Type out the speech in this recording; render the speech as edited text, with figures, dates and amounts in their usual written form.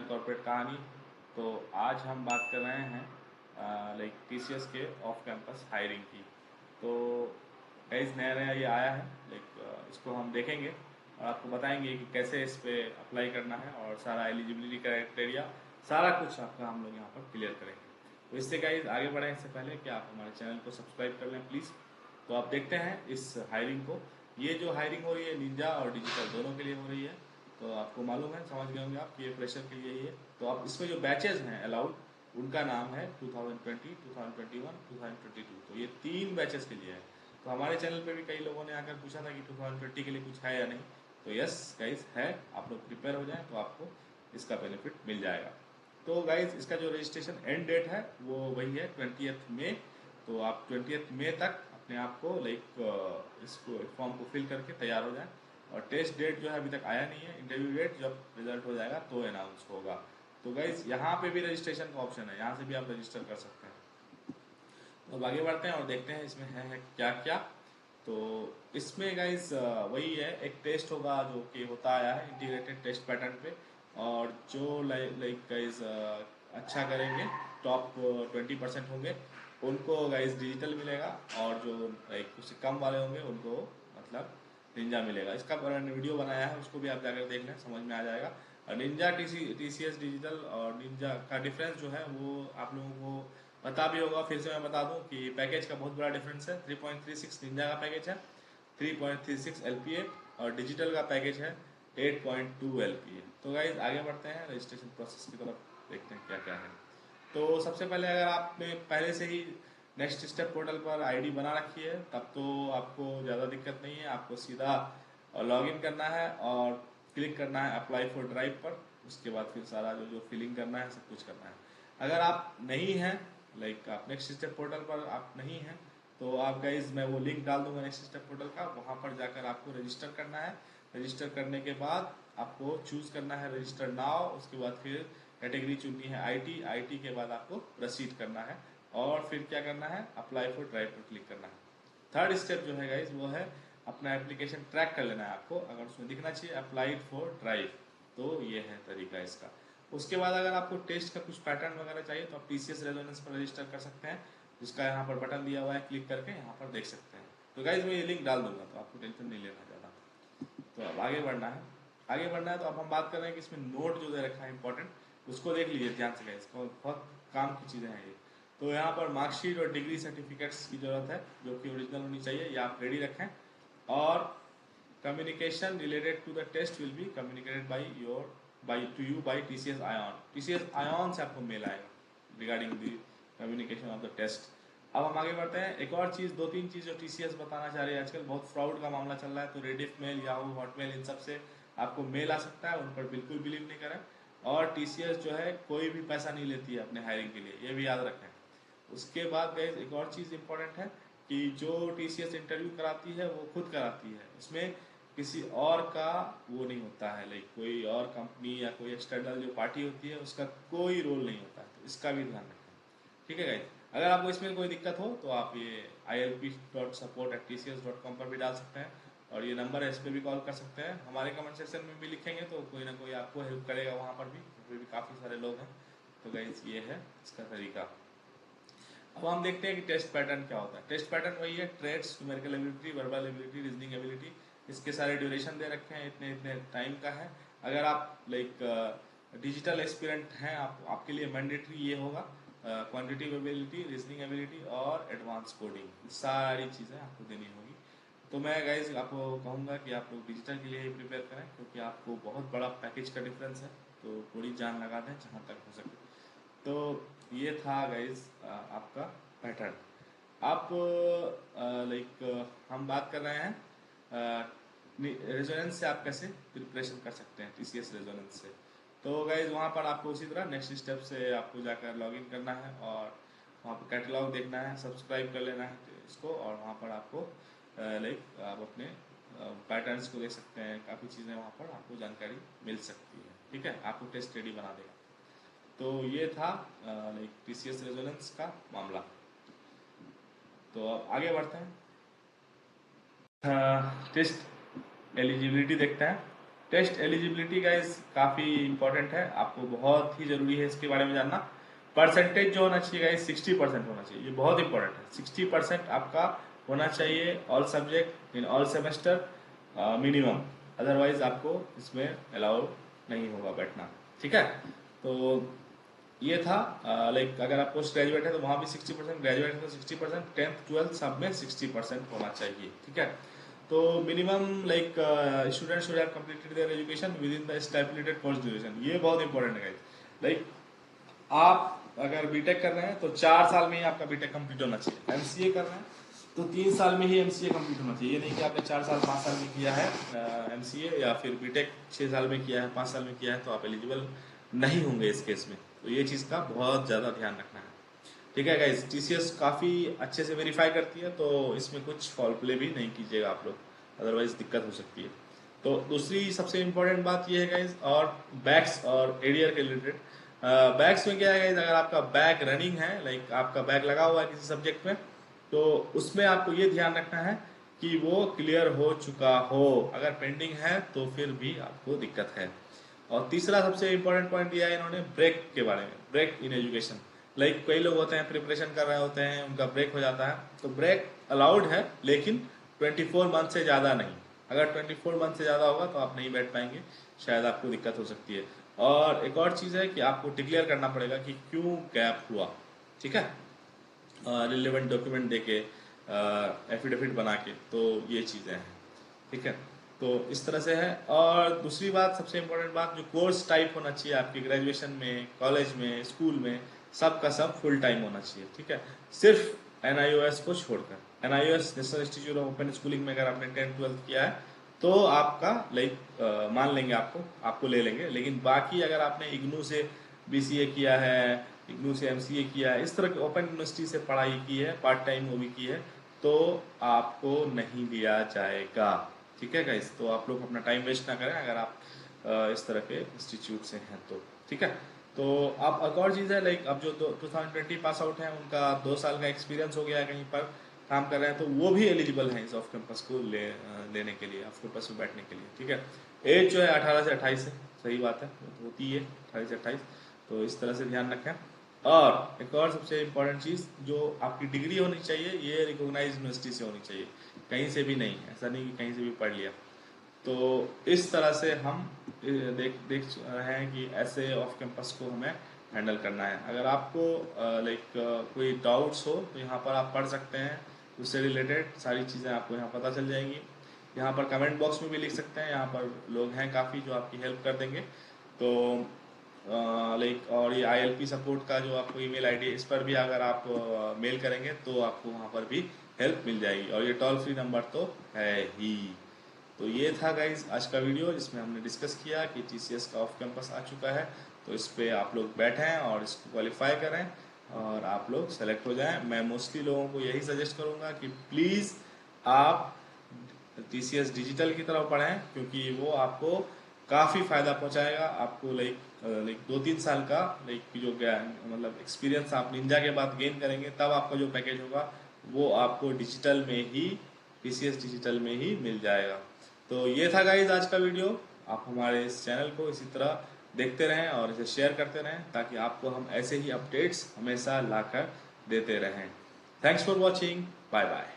Corporate कहानी। तो आज हम बात कर रहे हैं लाइक टीसीएस के ऑफ कैंपस हायरिंग की। तो गाइस नया नया ये आया है, लाइक इसको हम देखेंगे और आपको बताएंगे कि कैसे इस पर अप्लाई करना है और सारा एलिजिबिलिटी क्राइटेरिया सारा कुछ आपका हम लोग यहाँ पर क्लियर करेंगे। तो इससे गाइस आगे बढ़े इससे पहले कि आप हमारे चैनल को सब्सक्राइब कर लें प्लीज़। तो आप देखते हैं इस हायरिंग को। ये जो हायरिंग हो रही है निंजा और डिजिटल दोनों के लिए हो रही है। तो आपको मालूम है, समझ गए होंगे आप कि ये फ्रेशर के लिए ही है। तो आप इसमें जो बैचेज हैं अलाउड उनका नाम है 2020, 2021, 2022। तो ये 3 बैचेस के लिए है। तो हमारे चैनल पे भी कई लोगों ने आकर पूछा था कि 2020 के लिए कुछ है या नहीं। तो यस गाइस है, आप लोग प्रिपेयर हो जाएं तो आपको इसका बेनिफिट मिल जाएगा। तो गाइस इसका जो रजिस्ट्रेशन एंड डेट है वो वही है 20 मई। तो आप 20 मई तक अपने आप को लाइक इसको फॉर्म को फिल करके तैयार हो जाएं। और टेस्ट डेट जो है अभी तक आया नहीं है, इंटरव्यू डेट जब रिजल्ट हो जाएगा तो अनाउंस होगा। तो गाइज यहाँ पे भी रजिस्ट्रेशन का ऑप्शन है, यहाँ से भी आप रजिस्टर कर सकते हैं। तो अब आगे बढ़ते हैं और देखते हैं इसमें है क्या क्या। तो इसमें गाइज वही है, एक टेस्ट होगा जो कि होता आया है इंटीग्रेटेड टेस्ट पैटर्न पे। और जो लाइक गाइज अच्छा करेंगे, टॉप 20% होंगे उनको गाइज डिजिटल मिलेगा। और जो लाइक उससे कम वाले होंगे उनको मतलब निंजा मिलेगा। इसका मैंने वीडियो बनाया है, उसको भी आप जाकर देख लें, समझ में आ जाएगा। और निंजा टीसीएस डिजिटल और निंजा का डिफरेंस जो है वो आप लोगों को पता भी होगा। फिर से मैं बता दूं कि पैकेज का बहुत बड़ा डिफरेंस है। 3.36 निंजा का पैकेज है, 3.36 एलपीए, और डिजिटल का पैकेज है 8.2 एलपीए। तो गाइज आगे बढ़ते हैं रजिस्ट्रेशन प्रोसेस की तरफ, देखते हैं क्या क्या है। तो सबसे पहले अगर आपने पहले से ही नेक्स्ट स्टेप पोर्टल पर आईडी बना रखी है तब तो आपको ज़्यादा दिक्कत नहीं है। आपको सीधा लॉगिन करना है और क्लिक करना है अप्लाई फॉर ड्राइव पर। उसके बाद फिर सारा जो फिलिंग करना है सब कुछ करना है। अगर आप नहीं हैं, लाइक आप नेक्स्ट स्टेप पोर्टल पर आप नहीं हैं, तो आप गाइज मैं वो लिंक डाल दूंगा नेक्स्ट स्टेप पोर्टल का, वहाँ पर जाकर आपको रजिस्टर करना है। रजिस्टर करने के बाद आपको चूज़ करना है रजिस्टर नाउ। उसके बाद फिर कैटेगरी चुननी है आईटी। आईटी के बाद आपको प्रोसीड करना है और फिर क्या करना है, अप्लाई फॉर ड्राइव पर क्लिक करना है। थर्ड स्टेप जो है गाइज वो है अपना एप्लीकेशन ट्रैक कर लेना है आपको। अगर उसमें दिखना चाहिए अप्लाइड फॉर ड्राइव, तो ये है तरीका इसका। उसके बाद अगर आपको टेस्ट का कुछ पैटर्न वगैरह चाहिए तो आप टीसीएस रेजोनेंस पर रजिस्टर कर सकते हैं, जिसका यहाँ पर बटन दिया हुआ है, क्लिक करके यहाँ पर देख सकते हैं। तो गाइज मैं ये लिंक डाल दूंगा, तो आपको टेंशन नहीं लेना ज़्यादा। तो अब आगे बढ़ना है। आगे बढ़ना है तो अब हम बात कर रहे हैं कि इसमें नोट जो दे रखा है इंपॉर्टेंट, उसको देख लीजिए ध्यान से गाइस, बहुत काम की चीज़ें हैं ये। तो यहाँ पर मार्कशीट और डिग्री सर्टिफिकेट्स की ज़रूरत है जो कि ओरिजिनल होनी चाहिए, या आप रेडी रखें। और communication related to the test will be communicated by to you by TCS iON. TCS iON से आपको मेल आएगा regarding the communication of the test. अब हम आगे बढ़ते हैं। एक और चीज़, 2-3 चीज़ जो टीसीएस बताना चाह रही है, आजकल बहुत फ्रॉड का मामला चल रहा है। तो रेडिफ मेल, याहू, हॉटमेल, इन सब से आपको मेल आ सकता है, उन पर बिल्कुल बिलीव नहीं करें। और टीसीएस जो है कोई भी पैसा नहीं लेती है अपने हायरिंग के लिए, ये भी याद रखें। उसके बाद गाइज एक और चीज़ इंपॉर्टेंट है कि जो टीसीएस इंटरव्यू कराती है वो खुद कराती है, उसमें किसी और का वो नहीं होता है, लाइक कोई और कंपनी या कोई एक्सटर्नल जो पार्टी होती है उसका कोई रोल नहीं होता है। तो इसका भी ध्यान रखें, ठीक है गाइज। अगर आपको इसमें कोई दिक्कत हो तो आप ये ilp.support@tcs.com पर भी डाल सकते हैं, और ये नंबर है, इस पर भी कॉल कर सकते हैं। हमारे कमेंट सेक्शन में भी लिखेंगे तो कोई ना कोई आपको हेल्प करेगा वहाँ पर भी काफ़ी सारे लोग हैं। तो गाइज ये है इसका तरीका। अब हम देखते हैं कि टेस्ट पैटर्न क्या होता है। टेस्ट पैटर्न वही है, trades, numerical ability, verbal ability, reasoning ability. इसके सारे ड्यूरेशन दे रखे हैं, इतने इतने टाइम का है। अगर आप लाइक डिजिटल एक्सपीरियंट हैं, आपके लिए मैंडेटरी ये होगा क्वांटिटिव एबिलिटी, रीजनिंग एबिलिटी और एडवांस कोडिंग, सारी चीज़ें आपको देनी होगी। तो मैं गाइज आपको कहूँगा कि आप लोग डिजिटल के लिए ही प्रिपेयर करें, क्योंकि आपको बहुत बड़ा पैकेज का डिफरेंस है। तो थोड़ी जान लगा दें जहाँ तक हो सके। तो ये था गाइज आपका पैटर्न। आप लाइक हम बात कर रहे हैं रेजोनेंस से आप कैसे प्रिपरेशन कर सकते हैं टीसीएस रेजोनेंस से। तो गाइज वहाँ पर आपको उसी तरह नेक्स्ट स्टेप से आपको जाकर लॉगिन करना है और वहाँ पर कैटलॉग देखना है, सब्सक्राइब कर लेना है इसको, और वहाँ पर आपको लाइक आप अपने पैटर्न्स को देख सकते हैं। काफ़ी चीज़ें वहाँ पर आपको जानकारी मिल सकती है, ठीक है, आपको टेस्ट रेडी बना देगा। तो ये था लाइक टीसीएस रेजोनेंस का मामला। तो अब आगे बढ़ते हैं, टेस्ट एलिजिबिलिटी देखते हैं। टेस्ट एलिजिबिलिटी गाइस काफ़ी इंपॉर्टेंट है, आपको बहुत ही ज़रूरी है इसके बारे में जानना। परसेंटेज जो होना चाहिए गाइस 60% होना चाहिए, ये बहुत इंपॉर्टेंट है। 60% आपका होना चाहिए all subject in all semester minimum, otherwise आपको इसमें अलाउ नहीं होगा बैठना, ठीक है। तो ये था लाइक अगर आप पोस्ट ग्रेजुएट है तो वहाँ भी 60%, ग्रेजुएट है तो 60%, 10th 12th सब में 60% होना चाहिए, ठीक है। तो minimum like student should have completed their education within the stipulated course duration, ये बहुत इंपॉर्टेंट है गाइस। लाइक आप अगर बीटेक कर रहे हैं तो 4 साल में ही आपका बीटेक कंप्लीट होना चाहिए, एमसीए कर रहे हैं तो 3 साल में ही एमसीए कंप्लीट होना चाहिए। ये नहीं कि आपने 4 साल 5 साल में किया है एमसीए, या फिर बीटेक 6 साल में किया है 5 साल में किया है तो आप एलिजिबल नहीं होंगे इस केस में। तो ये चीज़ का बहुत ज़्यादा ध्यान रखना है, ठीक है गाइस। टीसीएस काफ़ी अच्छे से वेरीफाई करती है, तो इसमें कुछ फॉल प्ले भी नहीं कीजिएगा आप लोग, अदरवाइज दिक्कत हो सकती है। तो दूसरी सबसे इम्पोर्टेंट बात ये है गाइस, और बैक्स और एरियर के रिलेटेड। बैक्स में क्या है गाइस, अगर आपका बैक रनिंग है, लाइक आपका बैक लगा हुआ है किसी सब्जेक्ट में, तो उसमें आपको ये ध्यान रखना है कि वो क्लियर हो चुका हो। अगर पेंडिंग है तो फिर भी आपको दिक्कत है। और तीसरा सबसे इम्पोर्टेंट पॉइंट दिया है इन्होंने ब्रेक के बारे में, ब्रेक इन एजुकेशन। लाइक कई लोग होते हैं प्रिपरेशन कर रहे होते हैं, उनका ब्रेक हो जाता है, तो ब्रेक अलाउड है लेकिन 24 मंथ से ज़्यादा नहीं। अगर 24 मंथ से ज़्यादा होगा तो आप नहीं बैठ पाएंगे, शायद आपको दिक्कत हो सकती है। और एक और चीज़ है कि आपको डिक्लेयर करना पड़ेगा कि क्यों गैप हुआ, ठीक है, रिलेवेंट डॉक्यूमेंट देके, एफिडेविट बना के, तो ये चीज़ें हैं, ठीक है। तो इस तरह से है। और दूसरी बात, सबसे इम्पोर्टेंट बात, जो कोर्स टाइप होना चाहिए आपकी ग्रेजुएशन में, कॉलेज में, स्कूल में, सब का सब फुल टाइम होना चाहिए, ठीक है। सिर्फ एनआईओएस को छोड़कर, NIOS national institute of open schooling में अगर आपने 10th 12th किया है तो आपका लाइक मान लेंगे, आपको ले लेंगे। लेकिन बाकी अगर आपने इग्नू से बीसीए किया है, इग्नू से एमसीए किया है, इस तरह की ओपन यूनिवर्सिटी से पढ़ाई की है, पार्ट टाइम वो भी की है, तो आपको नहीं लिया जाएगा, ठीक है गाइस। तो आप लोग अपना टाइम वेस्ट ना करें अगर आप इस तरह के इंस्टीट्यूट से हैं तो, ठीक है। तो आप एक और चीज़ है, लाइक अब जो 2020 पास आउट हैं उनका 2 साल का एक्सपीरियंस हो गया है, कहीं पर काम कर रहे हैं, तो वो भी एलिजिबल हैं इस ऑफ कैंपस को लेने के लिए, ऑफ कैंपस में बैठने के लिए, ठीक है। एज जो है 18 से 28 है, सही बात है, होती है 18 से 28, तो इस तरह से ध्यान रखें। और एक और सबसे इम्पोर्टेंट चीज़, जो आपकी डिग्री होनी चाहिए ये रिकॉग्नाइज यूनिवर्सिटी से होनी चाहिए, कहीं से भी नहीं, ऐसा नहीं कि कहीं से भी पढ़ लिया। तो इस तरह से हम देख रहे हैं कि ऐसे ऑफ कैंपस को हमें हैंडल करना है। अगर आपको लाइक कोई डाउट्स हो तो यहाँ पर आप पढ़ सकते हैं, उससे रिलेटेड सारी चीज़ें आपको यहाँ पता चल जाएंगी। यहाँ पर कमेंट बॉक्स में भी लिख सकते हैं, यहाँ पर लोग हैं काफ़ी जो आपकी हेल्प कर देंगे। तो लाइक और ये आईएलपी सपोर्ट का जो आपको ईमेल आईडी है, इस पर भी अगर आप मेल करेंगे तो आपको वहाँ पर भी हेल्प मिल जाएगी। और ये टोल फ्री नंबर तो है ही। तो ये था गाइज आज का वीडियो, जिसमें हमने डिस्कस किया कि टीसीएस का ऑफ कैंपस आ चुका है, तो इस पर आप लोग बैठें और इसको क्वालिफाई करें और आप लोग सेलेक्ट हो जाएं। मैं मोस्टली लोगों को यही सजेस्ट करूँगा कि प्लीज़ आप टीसीएस डिजिटल की तरफ पढ़ें, क्योंकि वो आपको काफ़ी फ़ायदा पहुंचाएगा। आपको लाइक 2-3 साल का लाइक जो मतलब एक्सपीरियंस आप निंजा के बाद गेन करेंगे, तब आपका जो पैकेज होगा वो आपको डिजिटल में ही, टीसीएस डिजिटल में ही मिल जाएगा। तो ये था गाइज आज का वीडियो। आप हमारे इस चैनल को इसी तरह देखते रहें और इसे शेयर करते रहें, ताकि आपको हम ऐसे ही अपडेट्स हमेशा लाकर देते रहें। Thanks for watching, bye bye.